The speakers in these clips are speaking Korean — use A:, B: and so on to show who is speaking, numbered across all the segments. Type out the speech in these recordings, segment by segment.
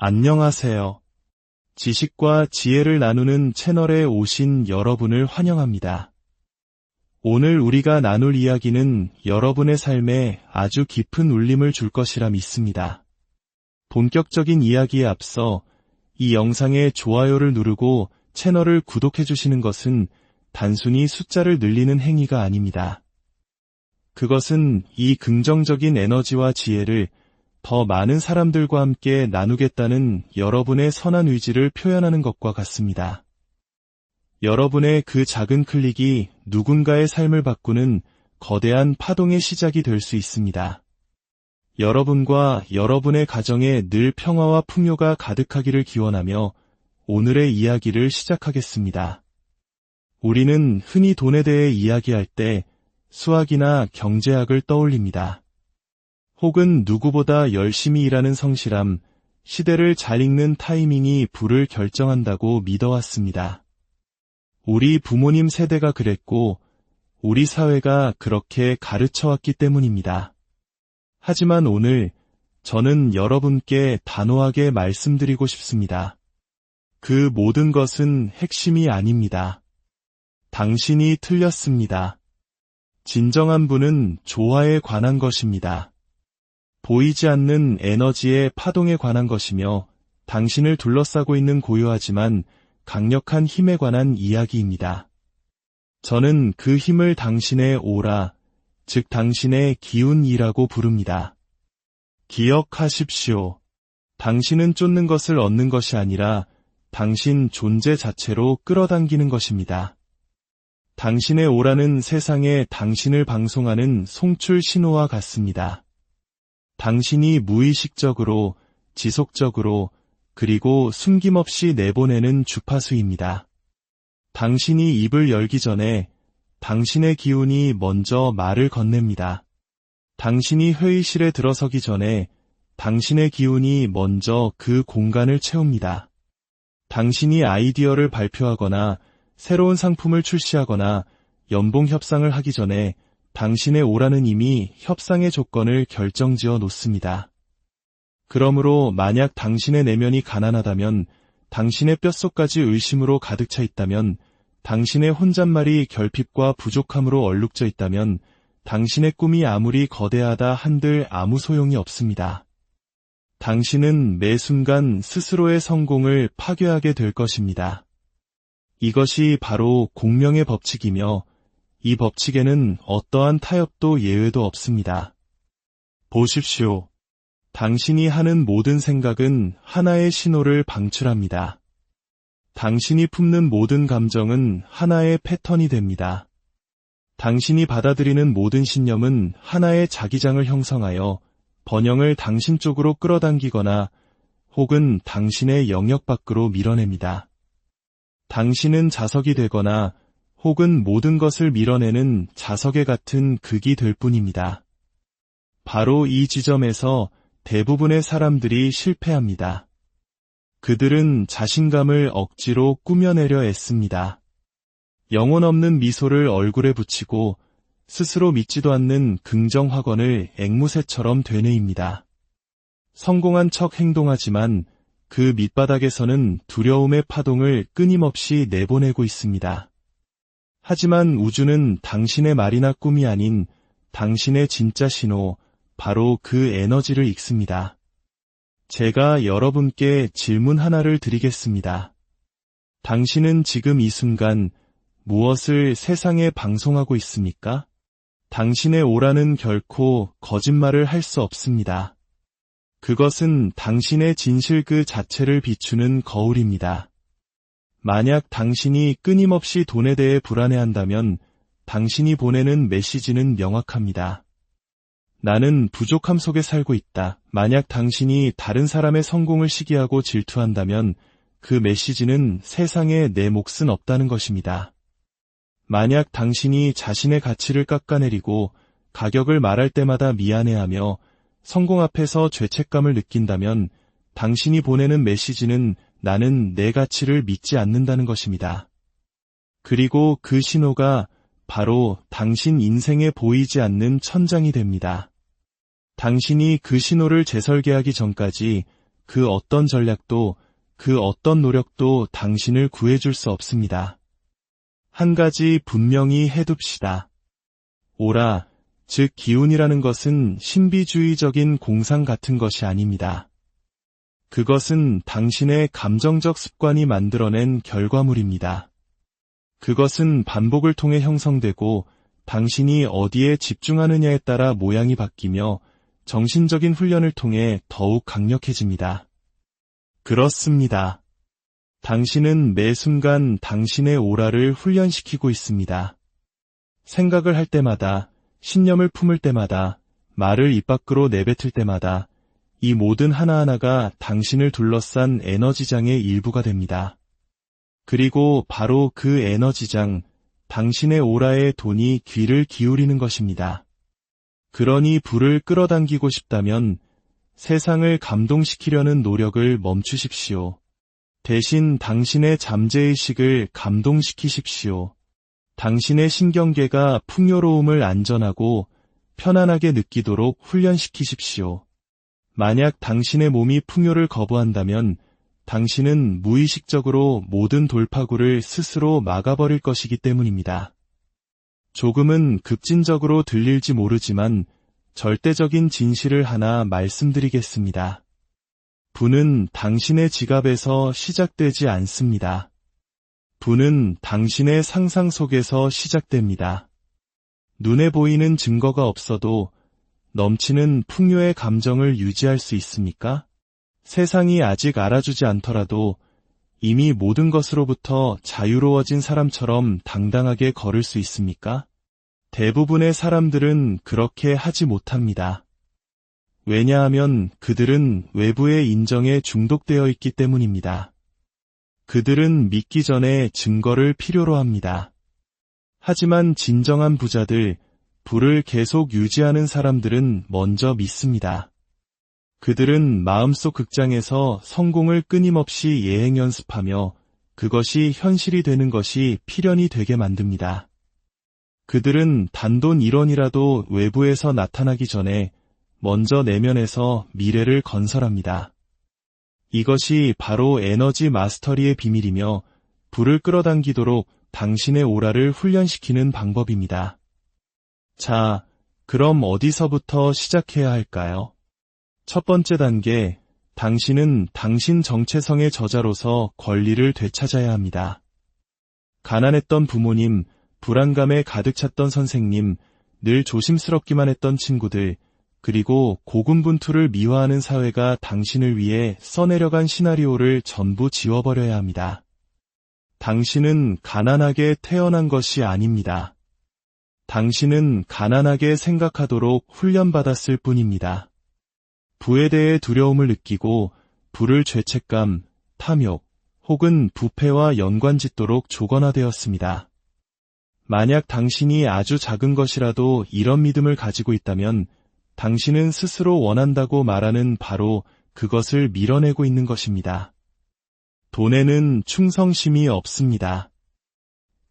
A: 안녕하세요. 지식과 지혜를 나누는 채널에 오신 여러분을 환영합니다. 오늘 우리가 나눌 이야기는 여러분의 삶에 아주 깊은 울림을 줄 것이라 믿습니다. 본격적인 이야기에 앞서 이 영상에 좋아요를 누르고 채널을 구독해 주시는 것은 단순히 숫자를 늘리는 행위가 아닙니다. 그것은 이 긍정적인 에너지와 지혜를 더 많은 사람들과 함께 나누겠다는 여러분의 선한 의지를 표현하는 것과 같습니다. 여러분의 그 작은 클릭이 누군가의 삶을 바꾸는 거대한 파동의 시작이 될 수 있습니다. 여러분과 여러분의 가정에 늘 평화와 풍요가 가득하기를 기원하며 오늘의 이야기를 시작하겠습니다. 우리는 흔히 돈에 대해 이야기할 때 수학이나 경제학을 떠올립니다. 혹은 누구보다 열심히 일하는 성실함, 시대를 잘 읽는 타이밍이 부를 결정한다고 믿어왔습니다. 우리 부모님 세대가 그랬고, 우리 사회가 그렇게 가르쳐왔기 때문입니다. 하지만 오늘 저는 여러분께 단호하게 말씀드리고 싶습니다. 그 모든 것은 핵심이 아닙니다. 당신이 틀렸습니다. 진정한 분은 조화에 관한 것입니다. 보이지 않는 에너지의 파동에 관한 것이며 당신을 둘러싸고 있는 고요하지만 강력한 힘에 관한 이야기입니다. 저는 그 힘을 당신의 오라, 즉 당신의 기운이라고 부릅니다. 기억하십시오. 당신은 쫓는 것을 얻는 것이 아니라 당신 존재 자체로 끌어당기는 것입니다. 당신의 오라는 세상에 당신을 방송하는 송출 신호와 같습니다. 당신이 무의식적으로, 지속적으로, 그리고 숨김없이 내보내는 주파수입니다. 당신이 입을 열기 전에 당신의 기운이 먼저 말을 건넵니다. 당신이 회의실에 들어서기 전에 당신의 기운이 먼저 그 공간을 채웁니다. 당신이 아이디어를 발표하거나 새로운 상품을 출시하거나 연봉 협상을 하기 전에 당신의 오라는 이미 협상의 조건을 결정지어 놓습니다. 그러므로 만약 당신의 내면이 가난하다면, 당신의 뼛속까지 의심으로 가득 차 있다면, 당신의 혼잣말이 결핍과 부족함으로 얼룩져 있다면, 당신의 꿈이 아무리 거대하다 한들 아무 소용이 없습니다. 당신은 매 순간 스스로의 성공을 파괴하게 될 것입니다. 이것이 바로 공명의 법칙이며 이 법칙에는 어떠한 타협도 예외도 없습니다. 보십시오. 당신이 하는 모든 생각은 하나의 신호를 방출합니다. 당신이 품는 모든 감정은 하나의 패턴이 됩니다. 당신이 받아들이는 모든 신념은 하나의 자기장을 형성하여 번영을 당신 쪽으로 끌어당기거나 혹은 당신의 영역 밖으로 밀어냅니다. 당신은 자석이 되거나 혹은 모든 것을 밀어내는 자석에 같은 극이 될 뿐입니다. 바로 이 지점에서 대부분의 사람들이 실패합니다. 그들은 자신감을 억지로 꾸며내려 애씁니다. 영혼 없는 미소를 얼굴에 붙이고 스스로 믿지도 않는 긍정 확언을 앵무새처럼 되뇌입니다. 성공한 척 행동하지만 그 밑바닥에서는 두려움의 파동을 끊임없이 내보내고 있습니다. 하지만 우주는 당신의 말이나 꿈이 아닌 당신의 진짜 신호, 바로 그 에너지를 읽습니다. 제가 여러분께 질문 하나를 드리겠습니다. 당신은 지금 이 순간 무엇을 세상에 방송하고 있습니까? 당신의 오라는 결코 거짓말을 할 수 없습니다. 그것은 당신의 진실 그 자체를 비추는 거울입니다. 만약 당신이 끊임없이 돈에 대해 불안해한다면 당신이 보내는 메시지는 명확합니다. 나는 부족함 속에 살고 있다. 만약 당신이 다른 사람의 성공을 시기하고 질투한다면 그 메시지는 세상에 내 몫은 없다는 것입니다. 만약 당신이 자신의 가치를 깎아내리고 가격을 말할 때마다 미안해하며 성공 앞에서 죄책감을 느낀다면 당신이 보내는 메시지는 나는 내 가치를 믿지 않는다는 것입니다. 그리고 그 신호가 바로 당신 인생에 보이지 않는 천장이 됩니다. 당신이 그 신호를 재설계하기 전까지 그 어떤 전략도, 그 어떤 노력도 당신을 구해줄 수 없습니다. 한 가지 분명히 해둡시다. 오라, 즉 기운이라는 것은 신비주의적인 공상 같은 것이 아닙니다. 그것은 당신의 감정적 습관이 만들어낸 결과물입니다. 그것은 반복을 통해 형성되고 당신이 어디에 집중하느냐에 따라 모양이 바뀌며 정신적인 훈련을 통해 더욱 강력해집니다. 그렇습니다. 당신은 매 순간 당신의 오라를 훈련시키고 있습니다. 생각을 할 때마다, 신념을 품을 때마다, 말을 입 밖으로 내뱉을 때마다 이 모든 하나하나가 당신을 둘러싼 에너지장의 일부가 됩니다. 그리고 바로 그 에너지장, 당신의 오라에 돈이 귀를 기울이는 것입니다. 그러니 불을 끌어당기고 싶다면 세상을 감동시키려는 노력을 멈추십시오. 대신 당신의 잠재의식을 감동시키십시오. 당신의 신경계가 풍요로움을 안전하고 편안하게 느끼도록 훈련시키십시오. 만약 당신의 몸이 풍요를 거부한다면 당신은 무의식적으로 모든 돌파구를 스스로 막아버릴 것이기 때문입니다. 조금은 급진적으로 들릴지 모르지만 절대적인 진실을 하나 말씀드리겠습니다. 부는 당신의 지갑에서 시작되지 않습니다. 부는 당신의 상상 속에서 시작됩니다. 눈에 보이는 증거가 없어도 넘치는 풍요의 감정을 유지할 수 있습니까? 세상이 아직 알아주지 않더라도 이미 모든 것으로부터 자유로워진 사람처럼 당당하게 걸을 수 있습니까? 대부분의 사람들은 그렇게 하지 못합니다. 왜냐하면 그들은 외부의 인정에 중독되어 있기 때문입니다. 그들은 믿기 전에 증거를 필요로 합니다. 하지만 진정한 부자들, 부를 계속 유지하는 사람들은 먼저 믿습니다. 그들은 마음속 극장에서 성공을 끊임없이 예행 연습하며 그것이 현실이 되는 것이 필연이 되게 만듭니다. 그들은 단돈 1원이라도 외부에서 나타나기 전에 먼저 내면에서 미래를 건설합니다. 이것이 바로 에너지 마스터리의 비밀이며 불을 끌어당기도록 당신의 오라를 훈련시키는 방법입니다. 자, 그럼 어디서부터 시작해야 할까요? 첫 번째 단계, 당신은 당신 정체성의 저자로서 권리를 되찾아야 합니다. 가난했던 부모님, 불안감에 가득 찼던 선생님, 늘 조심스럽기만 했던 친구들, 그리고 고군분투를 미화하는 사회가 당신을 위해 써내려간 시나리오를 전부 지워버려야 합니다. 당신은 가난하게 태어난 것이 아닙니다. 당신은 가난하게 생각하도록 훈련받았을 뿐입니다. 부에 대해 두려움을 느끼고 부를 죄책감, 탐욕, 혹은 부패와 연관짓도록 조건화되었습니다. 만약 당신이 아주 작은 것이라도 이런 믿음을 가지고 있다면 당신은 스스로 원한다고 말하는 바로 그것을 밀어내고 있는 것입니다. 돈에는 충성심이 없습니다.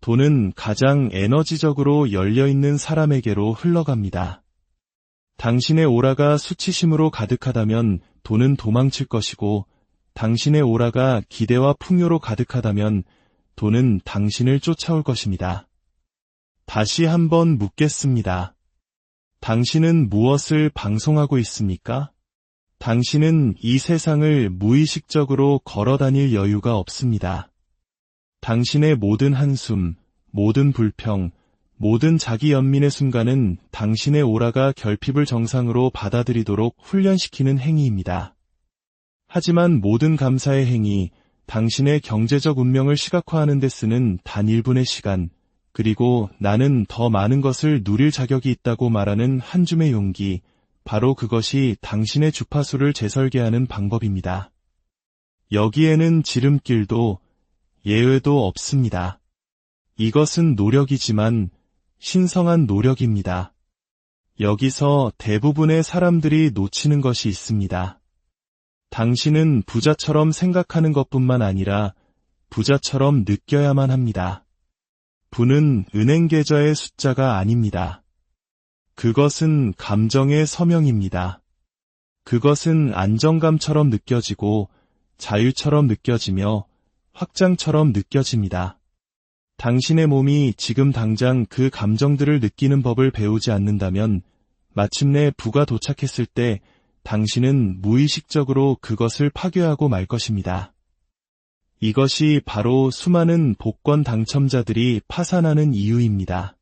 A: 돈은 가장 에너지적으로 열려있는 사람에게로 흘러갑니다. 당신의 오라가 수치심으로 가득하다면 돈은 도망칠 것이고 당신의 오라가 기대와 풍요로 가득하다면 돈은 당신을 쫓아올 것입니다. 다시 한번 묻겠습니다. 당신은 무엇을 방송하고 있습니까? 당신은 이 세상을 무의식적으로 걸어다닐 여유가 없습니다. 당신의 모든 한숨, 모든 불평, 모든 자기 연민의 순간은 당신의 오라가 결핍을 정상으로 받아들이도록 훈련시키는 행위입니다. 하지만 모든 감사의 행위, 당신의 경제적 운명을 시각화하는 데 쓰는 단 1분의 시간, 그리고 나는 더 많은 것을 누릴 자격이 있다고 말하는 한 줌의 용기, 바로 그것이 당신의 주파수를 재설계하는 방법입니다. 여기에는 지름길도 예외도 없습니다. 이것은 노력이지만 신성한 노력입니다. 여기서 대부분의 사람들이 놓치는 것이 있습니다. 당신은 부자처럼 생각하는 것뿐만 아니라 부자처럼 느껴야만 합니다. 부는 은행 계좌의 숫자가 아닙니다. 그것은 감정의 서명입니다. 그것은 안정감처럼 느껴지고 자유처럼 느껴지며 확장처럼 느껴집니다. 당신의 몸이 지금 당장 그 감정들을 느끼는 법을 배우지 않는다면 마침내 부가 도착했을 때 당신은 무의식적으로 그것을 파괴하고 말 것입니다. 이것이 바로 수많은 복권 당첨자들이 파산하는 이유입니다.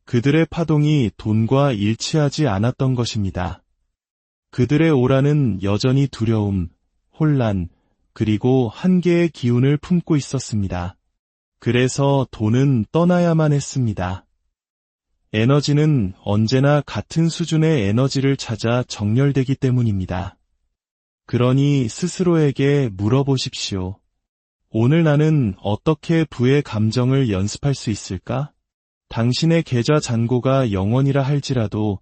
A: 그들의 파동이 돈과 일치하지 않았던 것입니다. 그들의 오라는 여전히 두려움, 혼란, 그리고 한계의 기운을 품고 있었습니다. 그래서 돈은 떠나야만 했습니다. 에너지는 언제나 같은 수준의 에너지를 찾아 정렬되기 때문입니다. 그러니 스스로에게 물어보십시오. 오늘 나는 어떻게 부의 감정을 연습할 수 있을까? 당신의 계좌 잔고가 0원이라 할지라도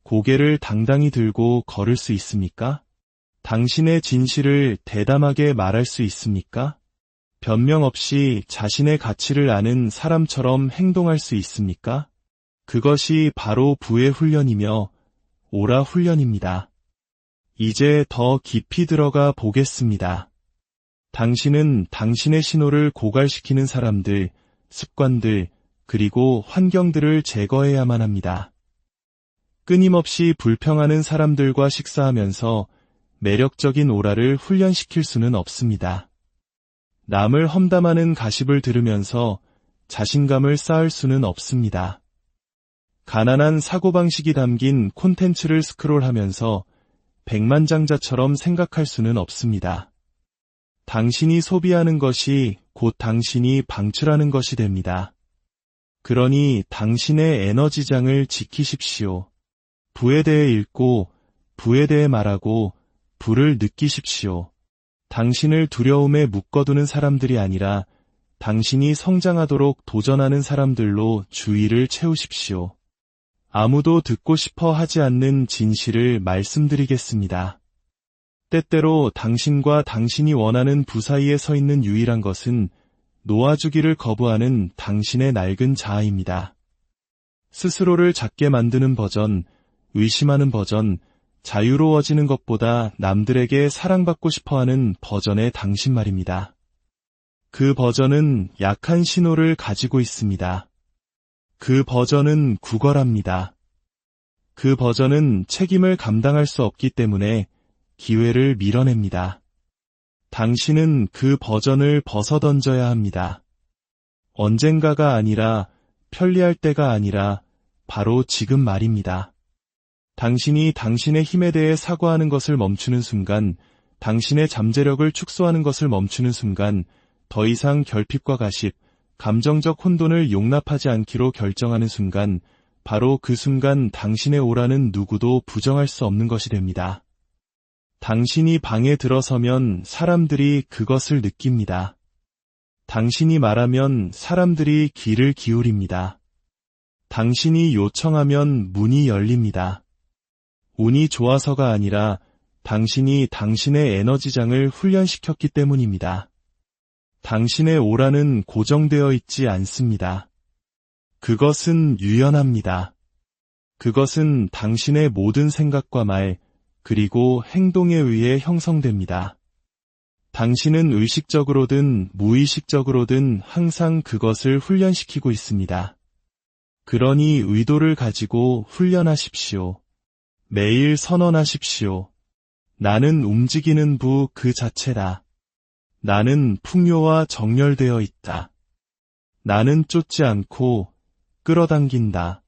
A: 고개를 당당히 들고 걸을 수 있습니까? 당신의 진실을 대담하게 말할 수 있습니까? 변명 없이 자신의 가치를 아는 사람처럼 행동할 수 있습니까? 그것이 바로 부의 훈련이며 오라 훈련입니다. 이제 더 깊이 들어가 보겠습니다. 당신은 당신의 신호를 고갈시키는 사람들, 습관들, 그리고 환경들을 제거해야만 합니다. 끊임없이 불평하는 사람들과 식사하면서 매력적인 오라를 훈련시킬 수는 없습니다. 남을 험담하는 가십을 들으면서 자신감을 쌓을 수는 없습니다. 가난한 사고방식이 담긴 콘텐츠를 스크롤하면서 백만장자처럼 생각할 수는 없습니다. 당신이 소비하는 것이 곧 당신이 방출하는 것이 됩니다. 그러니 당신의 에너지장을 지키십시오. 부에 대해 읽고, 부에 대해 말하고, 부를 느끼십시오. 당신을 두려움에 묶어두는 사람들이 아니라 당신이 성장하도록 도전하는 사람들로 주의를 채우십시오. 아무도 듣고 싶어 하지 않는 진실을 말씀드리겠습니다. 때때로 당신과 당신이 원하는 부 사이에 서 있는 유일한 것은 놓아주기를 거부하는 당신의 낡은 자아입니다. 스스로를 작게 만드는 버전, 의심하는 버전, 자유로워지는 것보다 남들에게 사랑받고 싶어하는 버전의 당신 말입니다. 그 버전은 약한 신호를 가지고 있습니다. 그 버전은 구걸합니다. 그 버전은 책임을 감당할 수 없기 때문에 기회를 밀어냅니다. 당신은 그 버전을 벗어던져야 합니다. 언젠가가 아니라, 편리할 때가 아니라 바로 지금 말입니다. 당신이 당신의 힘에 대해 사과하는 것을 멈추는 순간, 당신의 잠재력을 축소하는 것을 멈추는 순간, 더 이상 결핍과 가십, 감정적 혼돈을 용납하지 않기로 결정하는 순간, 바로 그 순간 당신의 오라는 누구도 부정할 수 없는 것이 됩니다. 당신이 방에 들어서면 사람들이 그것을 느낍니다. 당신이 말하면 사람들이 귀를 기울입니다. 당신이 요청하면 문이 열립니다. 운이 좋아서가 아니라 당신이 당신의 에너지장을 훈련시켰기 때문입니다. 당신의 오라는 고정되어 있지 않습니다. 그것은 유연합니다. 그것은 당신의 모든 생각과 말, 그리고 행동에 의해 형성됩니다. 당신은 의식적으로든 무의식적으로든 항상 그것을 훈련시키고 있습니다. 그러니 의도를 가지고 훈련하십시오. 매일 선언하십시오. 나는 움직이는 부 그 자체다. 나는 풍요와 정렬되어 있다. 나는 쫓지 않고 끌어당긴다.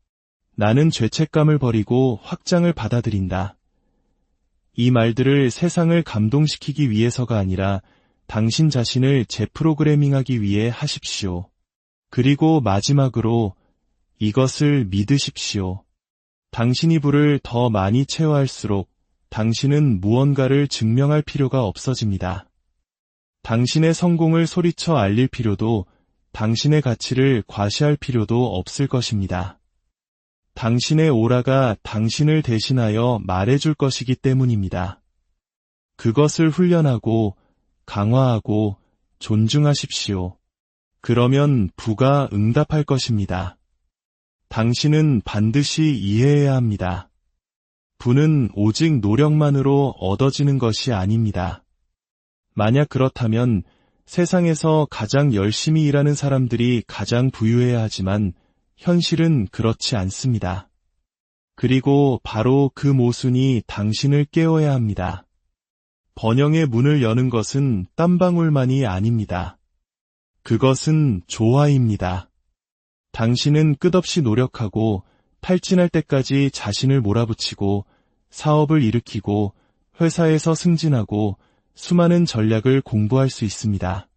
A: 나는 죄책감을 버리고 확장을 받아들인다. 이 말들을 세상을 감동시키기 위해서가 아니라 당신 자신을 재프로그래밍하기 위해 하십시오. 그리고 마지막으로 이것을 믿으십시오. 당신이 부를 더 많이 채워할수록 당신은 무언가를 증명할 필요가 없어집니다. 당신의 성공을 소리쳐 알릴 필요도, 당신의 가치를 과시할 필요도 없을 것입니다. 당신의 오라가 당신을 대신하여 말해줄 것이기 때문입니다. 그것을 훈련하고 강화하고 존중하십시오. 그러면 부가 응답할 것입니다. 당신은 반드시 이해해야 합니다. 부는 오직 노력만으로 얻어지는 것이 아닙니다. 만약 그렇다면 세상에서 가장 열심히 일하는 사람들이 가장 부유해야 하지만 현실은 그렇지 않습니다. 그리고 바로 그 모순이 당신을 깨워야 합니다. 번영의 문을 여는 것은 땀방울만이 아닙니다. 그것은 조화입니다. 당신은 끝없이 노력하고 탈진할 때까지 자신을 몰아붙이고 사업을 일으키고 회사에서 승진하고 수많은 전략을 공부할 수 있습니다.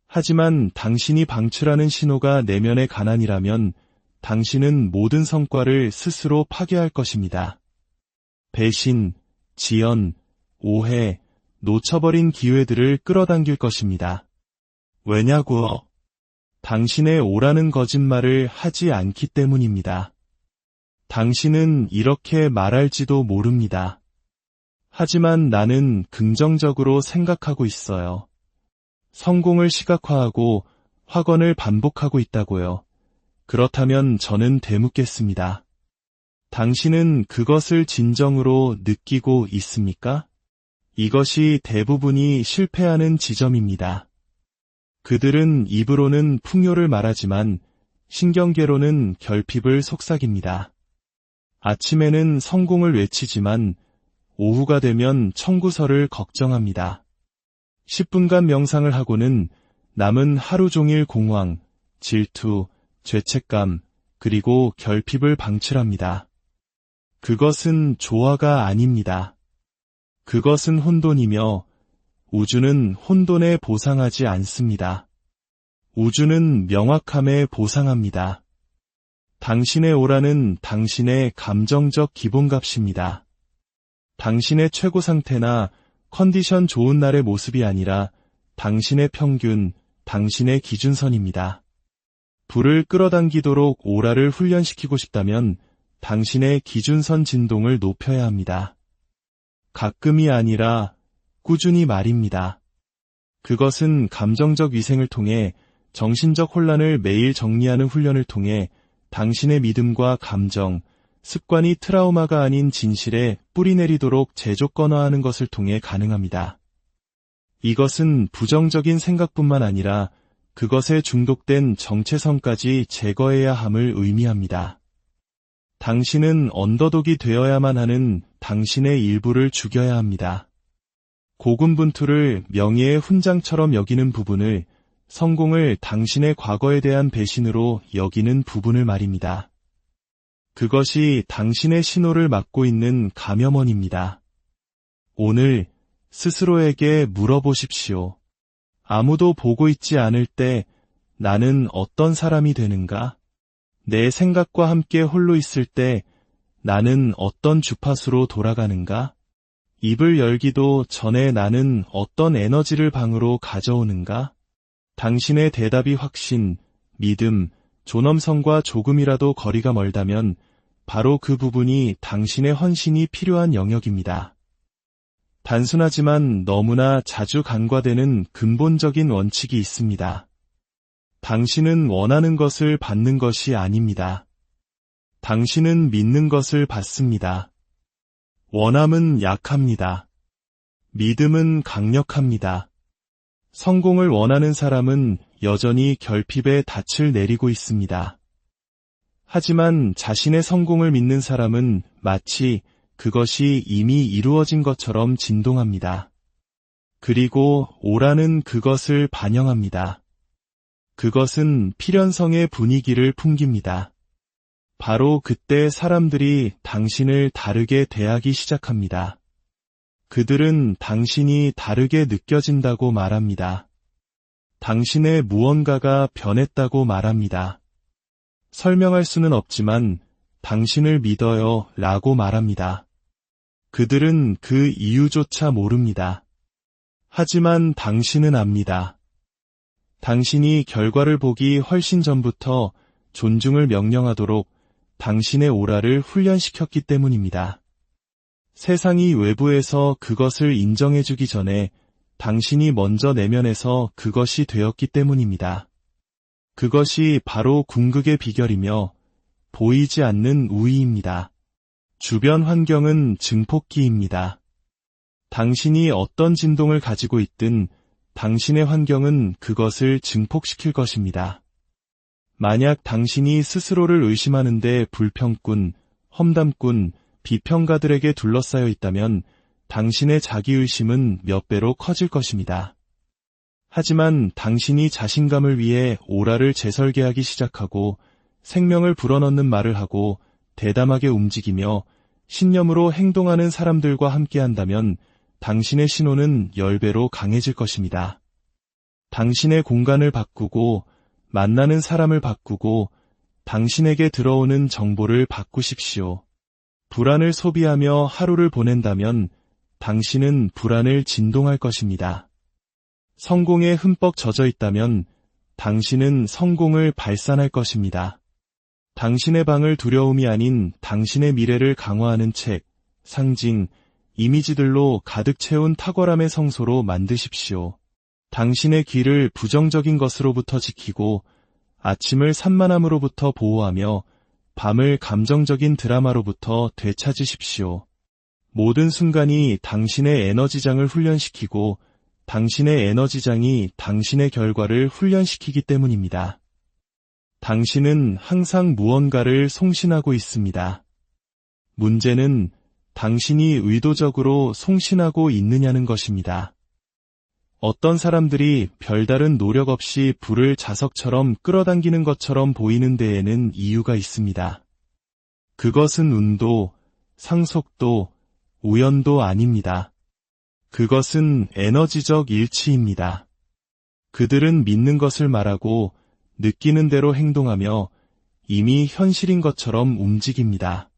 A: 하지만 당신이 방출하는 신호가 내면의 가난이라면 당신은 모든 성과를 스스로 파괴할 것입니다. 배신, 지연, 오해, 놓쳐버린 기회들을 끌어당길 것입니다. 왜냐고요? 당신의 오라는 거짓말을 하지 않기 때문입니다. 당신은 이렇게 말할지도 모릅니다. 하지만 나는 긍정적으로 생각하고 있어요. 성공을 시각화하고 확언을 반복하고 있다고요. 그렇다면 저는 되묻겠습니다. 당신은 그것을 진정으로 느끼고 있습니까? 이것이 대부분이 실패하는 지점입니다. 그들은 입으로는 풍요를 말하지만 신경계로는 결핍을 속삭입니다. 아침에는 성공을 외치지만 오후가 되면 청구서를 걱정합니다. 10분간 명상을 하고는 남은 하루 종일 공황, 질투, 죄책감, 그리고 결핍을 방출합니다. 그것은 조화가 아닙니다. 그것은 혼돈이며 우주는 혼돈에 보상하지 않습니다. 우주는 명확함에 보상합니다. 당신의 오라는 당신의 감정적 기본값입니다. 당신의 최고 상태나 컨디션 좋은 날의 모습이 아니라 당신의 평균, 당신의 기준선입니다. 불을 끌어당기도록 오라를 훈련시키고 싶다면 당신의 기준선 진동을 높여야 합니다. 가끔이 아니라 꾸준히 말입니다. 그것은 감정적 위생을 통해 정신적 혼란을 매일 정리하는 훈련을 통해 당신의 믿음과 감정, 습관이 트라우마가 아닌 진실에 뿌리내리도록 재조건화하는 것을 통해 가능합니다. 이것은 부정적인 생각뿐만 아니라 그것에 중독된 정체성까지 제거해야 함을 의미합니다. 당신은 언더독이 되어야만 하는 당신의 일부를 죽여야 합니다. 고군분투를 명예의 훈장처럼 여기는 부분을, 성공을 당신의 과거에 대한 배신으로 여기는 부분을 말입니다. 그것이 당신의 신호를 막고 있는 감염원입니다. 오늘 스스로에게 물어보십시오. 아무도 보고 있지 않을 때 나는 어떤 사람이 되는가? 내 생각과 함께 홀로 있을 때 나는 어떤 주파수로 돌아가는가? 입을 열기도 전에 나는 어떤 에너지를 방으로 가져오는가? 당신의 대답이 확신, 믿음, 존엄성과 조금이라도 거리가 멀다면 바로 그 부분이 당신의 헌신이 필요한 영역입니다. 단순하지만 너무나 자주 간과되는 근본적인 원칙이 있습니다. 당신은 원하는 것을 받는 것이 아닙니다. 당신은 믿는 것을 받습니다. 원함은 약합니다. 믿음은 강력합니다. 성공을 원하는 사람은 여전히 결핍의 닻을 내리고 있습니다. 하지만 자신의 성공을 믿는 사람은 마치 그것이 이미 이루어진 것처럼 진동합니다. 그리고 오라는 그것을 반영합니다. 그것은 필연성의 분위기를 풍깁니다. 바로 그때 사람들이 당신을 다르게 대하기 시작합니다. 그들은 당신이 다르게 느껴진다고 말합니다. 당신의 무언가가 변했다고 말합니다. 설명할 수는 없지만 당신을 믿어요 라고 말합니다. 그들은 그 이유조차 모릅니다. 하지만 당신은 압니다. 당신이 결과를 보기 훨씬 전부터 존중을 명령하도록 당신의 오라를 훈련시켰기 때문입니다. 세상이 외부에서 그것을 인정해주기 전에 당신이 먼저 내면에서 그것이 되었기 때문입니다. 그것이 바로 궁극의 비결이며 보이지 않는 우위입니다. 주변 환경은 증폭기입니다. 당신이 어떤 진동을 가지고 있든 당신의 환경은 그것을 증폭시킬 것입니다. 만약 당신이 스스로를 의심하는데 불평꾼, 험담꾼, 비평가들에게 둘러싸여 있다면 당신의 자기의심은 몇 배로 커질 것입니다. 하지만 당신이 자신감을 위해 오라를 재설계하기 시작하고 생명을 불어넣는 말을 하고 대담하게 움직이며 신념으로 행동하는 사람들과 함께한다면 당신의 신호는 10배로 강해질 것입니다. 당신의 공간을 바꾸고 만나는 사람을 바꾸고 당신에게 들어오는 정보를 바꾸십시오. 불안을 소비하며 하루를 보낸다면 당신은 불안을 진동할 것입니다. 성공에 흠뻑 젖어 있다면 당신은 성공을 발산할 것입니다. 당신의 방을 두려움이 아닌 당신의 미래를 강화하는 책, 상징, 이미지들로 가득 채운 탁월함의 성소로 만드십시오. 당신의 귀를 부정적인 것으로부터 지키고 아침을 산만함으로부터 보호하며 밤을 감정적인 드라마로부터 되찾으십시오. 모든 순간이 당신의 에너지장을 훈련시키고 당신의 에너지장이 당신의 결과를 훈련시키기 때문입니다. 당신은 항상 무언가를 송신하고 있습니다. 문제는 당신이 의도적으로 송신하고 있느냐는 것입니다. 어떤 사람들이 별다른 노력 없이 불을 자석처럼 끌어당기는 것처럼 보이는 데에는 이유가 있습니다. 그것은 운도, 상속도, 우연도 아닙니다. 그것은 에너지적 일치입니다. 그들은 믿는 것을 말하고 느끼는 대로 행동하며 이미 현실인 것처럼 움직입니다.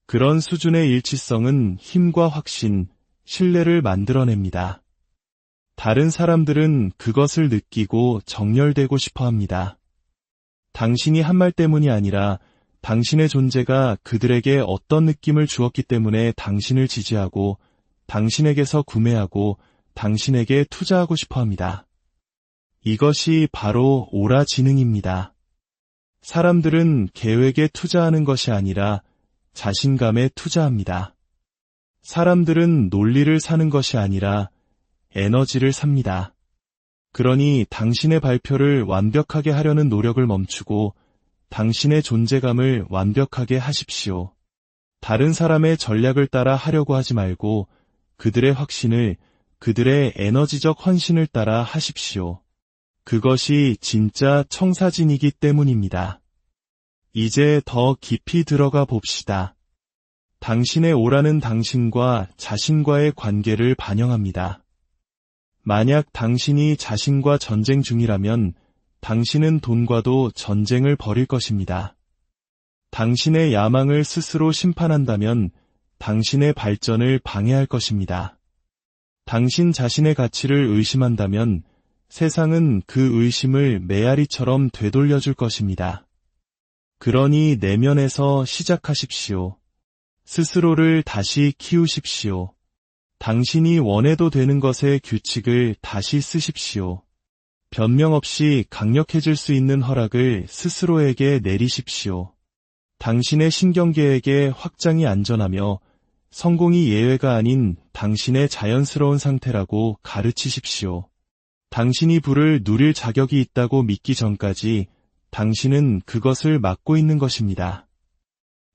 A: 그런 수준의 일치성은 힘과 확신, 신뢰를 만들어냅니다. 다른 사람들은 그것을 느끼고 정렬되고 싶어 합니다. 당신이 한 말 때문이 아니라 당신의 존재가 그들에게 어떤 느낌을 주었기 때문에 당신을 지지하고 당신에게서 구매하고 당신에게 투자하고 싶어 합니다. 이것이 바로 오라 지능입니다. 사람들은 계획에 투자하는 것이 아니라 자신감에 투자합니다. 사람들은 논리를 사는 것이 아니라 에너지를 삽니다. 그러니 당신의 발표를 완벽하게 하려는 노력을 멈추고 당신의 존재감을 완벽하게 하십시오. 다른 사람의 전략을 따라 하려고 하지 말고 그들의 확신을, 그들의 에너지적 헌신을 따라 하십시오. 그것이 진짜 청사진이기 때문입니다. 이제 더 깊이 들어가 봅시다. 당신의 오라는 당신과 자신과의 관계를 반영합니다. 만약 당신이 자신과 전쟁 중이라면 당신은 돈과도 전쟁을 벌일 것입니다. 당신의 야망을 스스로 심판한다면 당신의 발전을 방해할 것입니다. 당신 자신의 가치를 의심한다면 세상은 그 의심을 메아리처럼 되돌려줄 것입니다. 그러니 내면에서 시작하십시오. 스스로를 다시 키우십시오. 당신이 원해도 되는 것의 규칙을 다시 쓰십시오. 변명 없이 강력해질 수 있는 허락을 스스로에게 내리십시오. 당신의 신경계에게 확장이 안전하며 성공이 예외가 아닌 당신의 자연스러운 상태라고 가르치십시오. 당신이 불을 누릴 자격이 있다고 믿기 전까지 당신은 그것을 막고 있는 것입니다.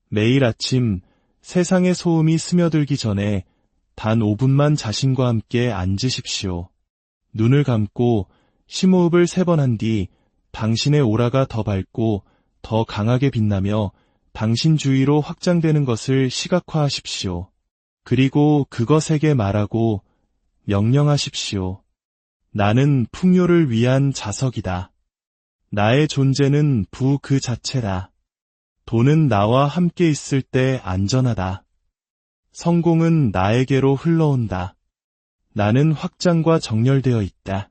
A: 매일 아침 세상의 소음이 스며들기 전에 단 5분만 자신과 함께 앉으십시오. 눈을 감고 심호흡을 3번 한 뒤 당신의 오라가 더 밝고 더 강하게 빛나며 당신 주위로 확장되는 것을 시각화하십시오. 그리고 그것에게 말하고 명령하십시오. 나는 풍요를 위한 자석이다. 나의 존재는 부 그 자체다. 돈은 나와 함께 있을 때 안전하다. 성공은 나에게로 흘러온다. 나는 확장과 정렬되어 있다.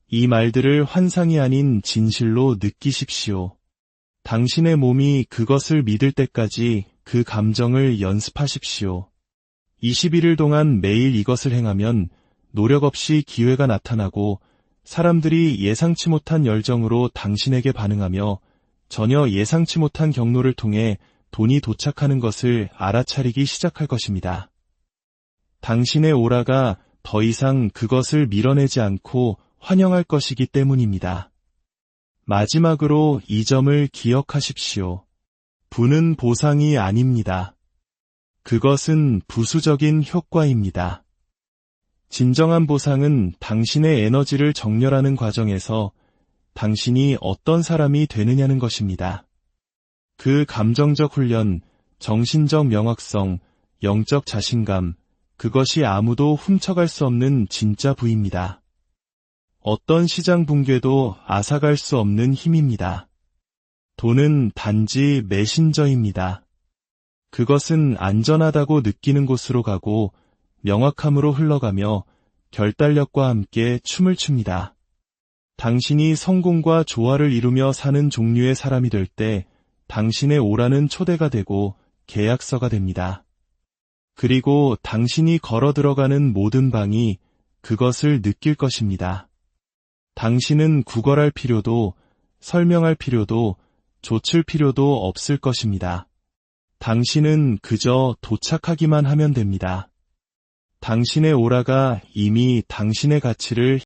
A: 이 말들을 환상이 아닌 진실로 느끼십시오. 당신의 몸이 그것을 믿을 때까지 그 감정을 연습하십시오. 21일 동안 매일 이것을 행하면 노력 없이 기회가 나타나고 사람들이 예상치 못한 열정으로 당신에게 반응하며 전혀 예상치 못한 경로를 통해 돈이 도착하는 것을 알아차리기 시작할 것입니다. 당신의 오라가 더 이상 그것을 밀어내지 않고 환영할 것이기 때문입니다. 마지막으로 이 점을 기억하십시오. 부는 보상이 아닙니다. 그것은 부수적인 효과입니다. 진정한 보상은 당신의 에너지를 정렬하는 과정에서 당신이 어떤 사람이 되느냐는 것입니다. 그 감정적 훈련, 정신적 명확성, 영적 자신감, 그것이 아무도 훔쳐갈 수 없는 진짜 부입니다. 어떤 시장 붕괴도 앗아갈 수 없는 힘입니다. 돈은 단지 메신저입니다. 그것은 안전하다고 느끼는 곳으로 가고 명확함으로 흘러가며 결단력과 함께 춤을 춥니다. 당신이 성공과 조화를 이루며 사는 종류의 사람이 될 때 당신의 오라는 초대가 되고 계약서가 됩니다. 그리고 당신이 걸어 들어가는 모든 방이 그것을 느낄 것입니다. 당신은 구걸할 필요도, 설명할 필요도, 조칠 필요도 없을 것입니다. 당신은 그저 도착하기만 하면 됩니다. 당신의 오라가 이미 당신의 가치를